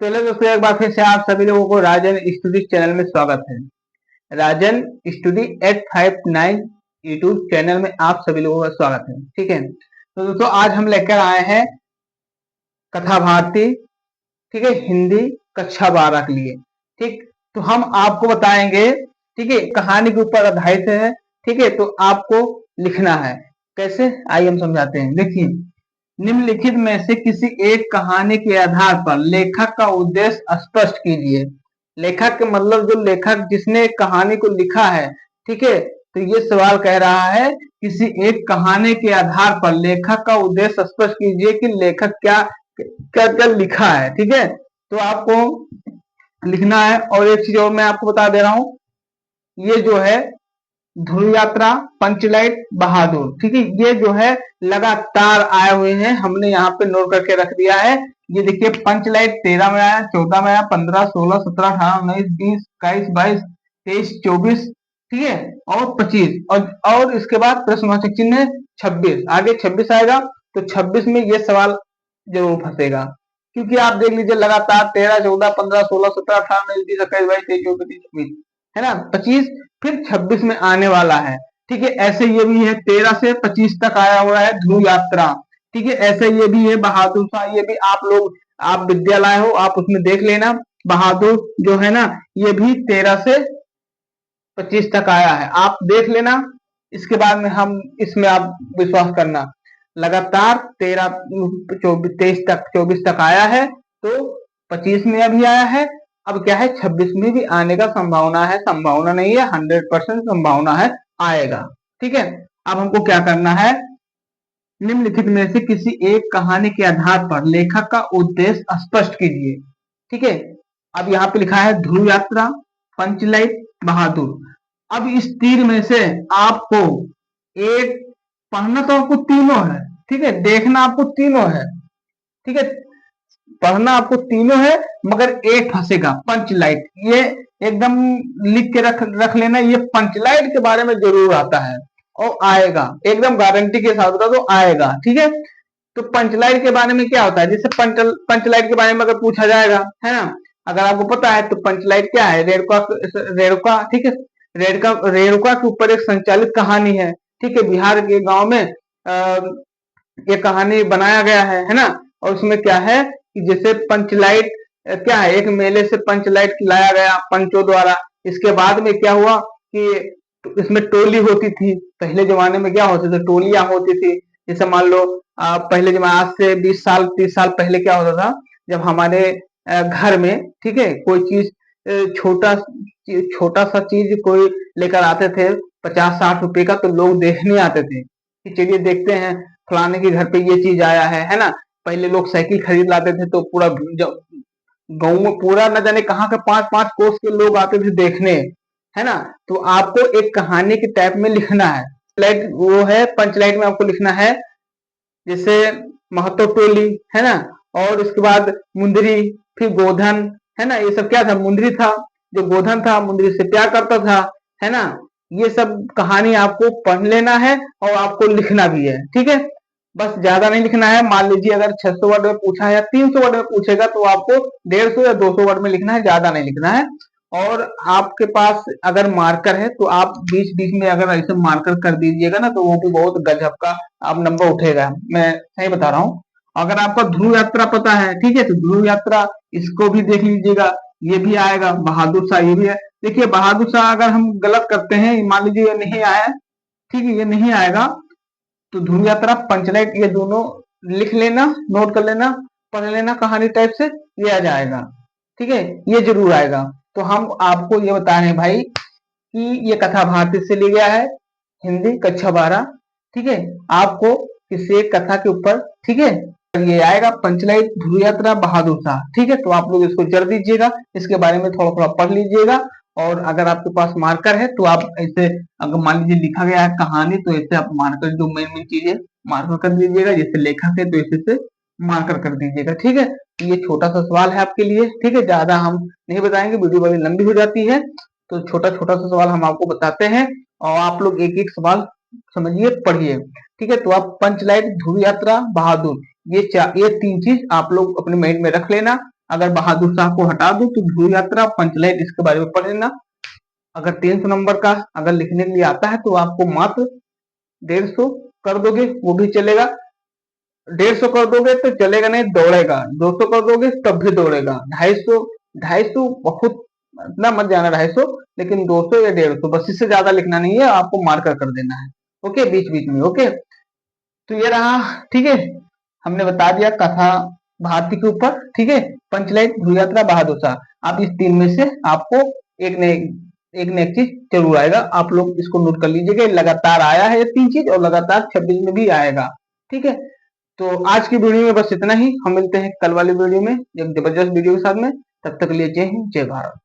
चलो दोस्तों, एक बार फिर से आप सभी लोगों को राजन स्टडी चैनल में स्वागत है। राजन स्टडी 859 यूट्यूब चैनल में आप सभी लोगों का स्वागत है। ठीक है, तो दोस्तों आज हम लेकर आए हैं कथा भारती, ठीक है, हिंदी कक्षा 12 के लिए। ठीक, तो हम आपको बताएंगे, ठीक है, कहानी के ऊपर आधारित है। ठीक है, तो आपको लिखना है कैसे, आइए हम समझाते हैं। देखिए, निम्नलिखित में से किसी एक कहानी के आधार पर लेखक का उद्देश्य स्पष्ट कीजिए। लेखक के मतलब जो लेखक जिसने कहानी को लिखा है, ठीक है, तो ये सवाल कह रहा है किसी एक कहानी के आधार पर लेखक का उद्देश्य स्पष्ट कीजिए कि लेखक क्या क्या क्या लिखा है। ठीक है, तो आपको लिखना है। और एक चीज और मैं आपको बता दे रहा हूं, ये जो है ध्रुव यात्रा, पंचलाइट, बहादुर, ठीक है, ये जो है लगातार आए हुए हैं, हमने यहाँ पे नोट करके रख दिया है। ये देखिए, पंचलाइट 13 में आया, 14 में आया, 15, 16, 17, 18, 19, 20, 21, 22, 23, 24, ठीक है, और 25, और इसके बाद प्रश्नवाचक चिन्ह 26, आगे 26 आएगा। तो 26 में ये सवाल जरूर फंसेगा, क्योंकि आप देख लीजिए लगातार 13, 14, 15, 16, 17, 18, 19, 20, 21, 22, 23, 24, 25, 26, है ना, 25, फिर 26 में आने वाला है। ठीक है, ऐसे ये भी है 13 से 25 तक आया हुआ है ध्रुव यात्रा। ठीक है, ऐसे ये भी है बहादुर शाह, ये भी आप लोग, आप विद्यालय हो, आप उसमें देख लेना। बहादुर जो है ना, ये भी 13 से 25 तक आया है, आप देख लेना। इसके बाद में हम इसमें आप विश्वास करना, लगातार 13, 23 तक, 24 तक आया है, तो 25 में अभी आया है। अब क्या है, 26 में भी आने का संभावना है, संभावना नहीं है, 100% संभावना है, आएगा। ठीक है, अब हमको क्या करना है, निम्नलिखित में से किसी एक कहानी के आधार पर लेखक का उद्देश्य स्पष्ट कीजिए। ठीक है, अब यहाँ पे लिखा है ध्रुव यात्रा, पंचलाइट, बहादुर। अब इस तीर में से आपको एक, पढ़ना तो आपको तीनों है, ठीक है, देखना आपको तीनों है, ठीक है, पढ़ना आपको तीनों है, मगर एक फंसेगा, पंचलाइट। ये एकदम लिख के रख लेना, ये पंचलाइट के बारे में जरूर आता है और आएगा, एकदम गारंटी के साथ बता दो, आएगा। ठीक है, तो पंचलाइट के बारे में क्या होता है, जैसे पंचलाइट के बारे में अगर पूछा जाएगा, है ना, अगर आपको पता है तो पंचलाइट क्या है, रेणुका, ठीक है, रेणुका के ऊपर एक संचालित कहानी है। ठीक है, बिहार के गांव में ये कहानी बनाया गया है ना। और उसमें क्या है कि जैसे पंचलाइट क्या है, एक मेले से पंचलाइट खिलाया गया पंचों द्वारा। इसके बाद में क्या हुआ कि इसमें टोली होती थी, पहले जमाने में क्या होते थे, टोलियां होती थी। जैसे मान लो पहले जमाने, आज से 20 साल 30 साल पहले क्या होता था, जब हमारे घर में, ठीक है, कोई चीज छोटा छोटा सा चीज कोई लेकर आते थे 50-60 रुपए का, तो लोग देखने आते थे कि चलिए देखते हैं फलाने के घर पे ये चीज आया है ना। पहले लोग साइकिल खरीद लाते थे, तो पूरा गांव में पूरा न जाने कहाँ के 5-5 कोस के लोग आते थे देखने, है ना। तो आपको एक कहानी के टाइप में लिखना है, लाइट वो है पंचलाइट में आपको लिखना है, जैसे महतो टोली, है ना, और इसके बाद मुंदरी, फिर गोधन, है ना, ये सब क्या था, मुंदरी था, जो गोधन था मुंदरी से प्यार करता था, है ना। ये सब कहानी आपको पढ़ लेना है और आपको लिखना भी है। ठीक है, बस ज्यादा नहीं लिखना है। मान लीजिए अगर 600 वर्ड में पूछा है या 300 वर्ड में पूछेगा, तो आपको 150 या 200 वर्ड में लिखना है, ज्यादा नहीं लिखना है। और आपके पास अगर मार्कर है तो आप बीच बीच में अगर ऐसे मार्कर कर दीजिएगा ना, तो वो भी बहुत गजब का आप नंबर उठेगा, मैं सही बता रहा हूँ। अगर आपका ध्रुव यात्रा पता है, ठीक है, तो ध्रुव यात्रा इसको भी देख लीजिएगा, ये भी आएगा। बहादुर शाह ये भी है। देखिए, बहादुर शाह अगर हम गलत करते हैं, मान लीजिए ये नहीं आया, ठीक है, ये नहीं आएगा, तो ध्रुव यात्रा, पंचलाइट, ये दोनों लिख लेना, नोट कर लेना, पढ़ लेना, कहानी टाइप से ये आ जाएगा। ठीक है, ये जरूर आएगा। तो हम आपको ये बता रहे हैं भाई कि ये कथा भारती से लिया गया है, हिंदी कक्षा 12। ठीक है, आपको किसी एक कथा के ऊपर, ठीक है, ये आएगा पंचलाइट, ध्रुव यात्रा, बहादुर शाह। ठीक है, तो आप लोग इसको जड़ दीजिएगा, इसके बारे में थोड़ा थोड़ा पढ़ लीजिएगा। और अगर आपके पास मार्कर है तो आप ऐसे, अगर मान लीजिए लिखा गया है कहानी, तो ऐसे आप मार्कर, जो मेन मेन चीजें मार्कर कर दीजिएगा, जैसे लेखक है तो इसे से मार्कर कर दीजिएगा। ठीक है, तो ये छोटा सा सवाल है आपके लिए। ठीक है, ज्यादा हम नहीं बताएंगे, वीडियो बड़ी लंबी हो जाती है, तो छोटा छोटा सा सवाल हम आपको बताते हैं और आप लोग एक एक सवाल समझिए, पढ़िए। ठीक है, तो आप पंचलाइट, ध्रुव यात्रा, बहादुर, ये 3 चीज आप लोग अपने माइंड में रख लेना। अगर बहादुर शाह को हटा दो तो ध्रुव यात्रा, पंचलैंड, इसके बारे में पढ़ लेना। अगर 300 नंबर का अगर लिखने के लिए आता है तो आपको मात्र 150 कर दोगे वो भी चलेगा, 150 कर दोगे तो चलेगा नहीं, दौड़ेगा। 200 कर दोगे तब भी दौड़ेगा। 250, 250 बहुत इतना मत जाना 250, लेकिन 200 या 150 बस, इससे ज्यादा लिखना नहीं है, आपको मार्कर कर देना है। ओके, बीच बीच में। ओके, तो ये रहा। ठीक है, हमने बता दिया कथा भारती के ऊपर। ठीक है, पंचलाइन, ध्रुव यात्रा, बहादुर शाह। आप इस तीन में से आपको एक न एक चीज जरूर आएगा। आप लोग इसको नोट कर लीजिएगा, लगातार आया है ये तीन चीज और लगातार 26 में भी आएगा। ठीक है, तो आज की वीडियो में बस इतना ही। हम मिलते हैं कल वाली वीडियो में एक जबरदस्त वीडियो के साथ में। तब तक के लिए जय हिंद, जय भारत।